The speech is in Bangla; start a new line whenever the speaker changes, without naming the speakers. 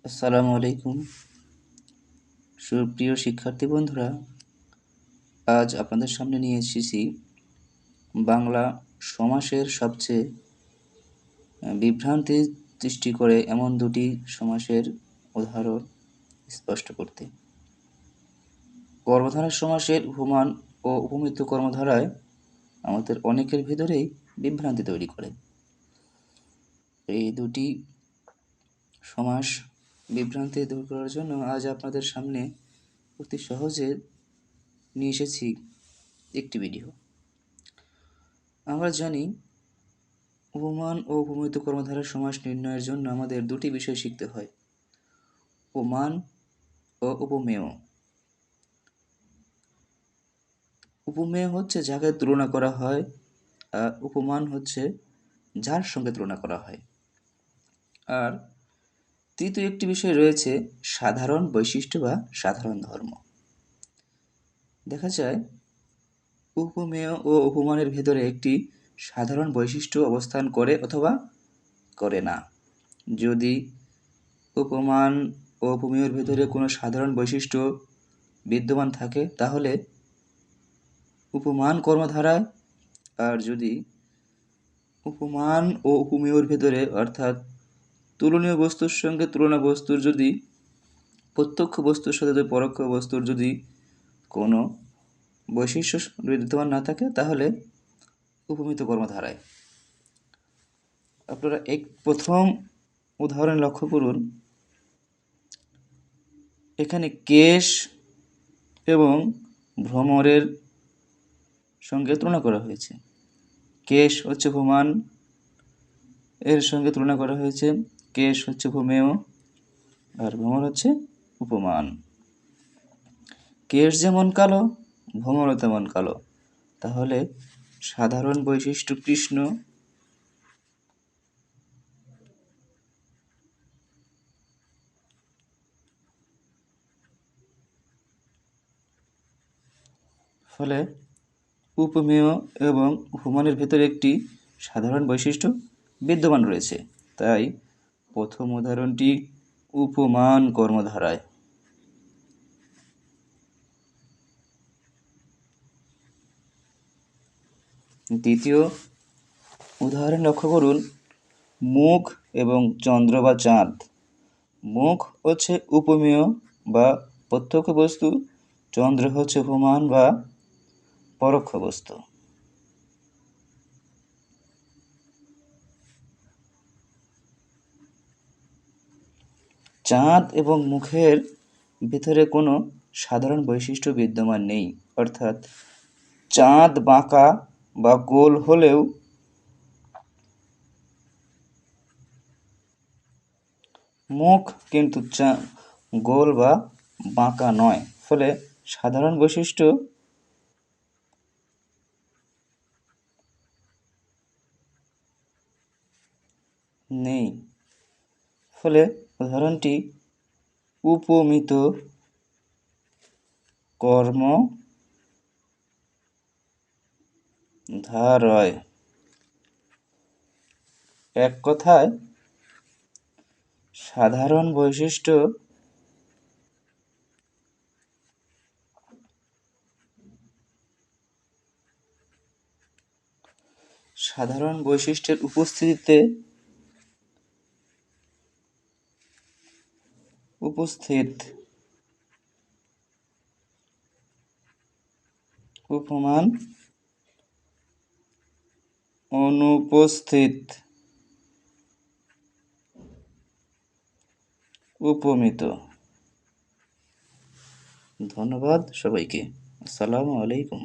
আসসালামু আলাইকুম। সুপ্রিয় শিক্ষার্থী বন্ধুরা, আজ আপনাদের সামনে নিয়ে এসেছি বাংলা সমাসের সবচেয়ে বিভ্রান্তি সৃষ্টি করে এমন দুটি সমাসের উদাহরণ স্পষ্ট করতে। কর্মধারয় সমাসের উপমান ও উপমিত কর্মধারায় আমাদের অনেকের ভেতরেই বিভ্রান্তি তৈরি করে। এই দুটি সমাস বিভ্রান্তি দূর করার জন্য আজ আপনাদের সামনে অতি সহজে নিয়ে এসেছি একটি ভিডিও। আমরা জানি উপমান ও উপমিত কর্মধারয় সমাস নির্ণয়ের জন্য আমাদের দুটি বিষয় শিখতে হয়: উপমান ও উপমেয়। উপমেয় হচ্ছে যাকে তুলনা করা হয়, আর উপমান হচ্ছে যার সঙ্গে তুলনা করা হয়। আর তৃতীয় একটি বিষয় রয়েছে সাধারণ বৈশিষ্ট্য বা সাধারণ ধর্ম। দেখা যায় উপমেয় ও উপমানের ভেতরে একটি সাধারণ বৈশিষ্ট্য অবস্থান করে অথবা করে না। যদি উপমান ও উপমেয়ের ভেতরে কোনো সাধারণ বৈশিষ্ট্য বিদ্যমান থাকে তাহলে উপমান কর্মধারায়, আর যদি উপমান ও উপমেয়ের ভেতরে অর্থাৎ তুলনীয় বস্তুর সঙ্গে তুলনা বস্তুর যদি প্রত্যক্ষ বস্তুর সাথে পরোক্ষ বস্তুর যদি কোনো বৈশিষ্ট্য বিদ্যমান না থাকে তাহলে উপমিত কর্মধারায়। আপনারা প্রথম উদাহরণ লক্ষ্য করুন। এখানে কেশ এবং ভ্রমরের সঙ্গে তুলনা করা হয়েছে। কেশ হচ্ছে উপমান, এর সঙ্গে তুলনা করা হয়েছে। কেশ হচ্ছে উপমেয় আর ভ্রমর হচ্ছে উপমান। কেশ যেমন কালো, ভ্রমরও তেমন কালো। তাহলে সাধারণ বৈশিষ্ট্য কৃষ্ণ, ফলে উপমেয় এবং উপমানের ভেতরে একটি সাধারণ বৈশিষ্ট্য বিদ্যমান রয়েছে। তাই প্রথম উদাহরণটি উপমান কর্মধারায়। দ্বিতীয় উদাহরণ লক্ষ্য করুন। মুখ এবং চন্দ্র বা চাঁদ। মুখ হচ্ছে উপমেয় বা প্রত্যক্ষ বস্তু, চন্দ্র হচ্ছে উপমান বা পরোক্ষ বস্তু। চাঁদ এবং মুখের ভিতরে কোনো সাধারণ বৈশিষ্ট্য বিদ্যমান নেই, অর্থাৎ চাঁদ বাঁকা বা গোল হলেও মুখ কিন্তু গোল বা বাঁকা নয়, ফলে সাধারণ বৈশিষ্ট্য নেই। ফলে উদাহরণটি উপমিত কর্মধারয়। এক কথায় সাধারণ বৈশিষ্ট্যের উপস্থিতিতে উপস্থিত উপমান অনুপস্থিত উপমিত। ধন্যবাদ সবাইকে। আসসালামু আলাইকুম।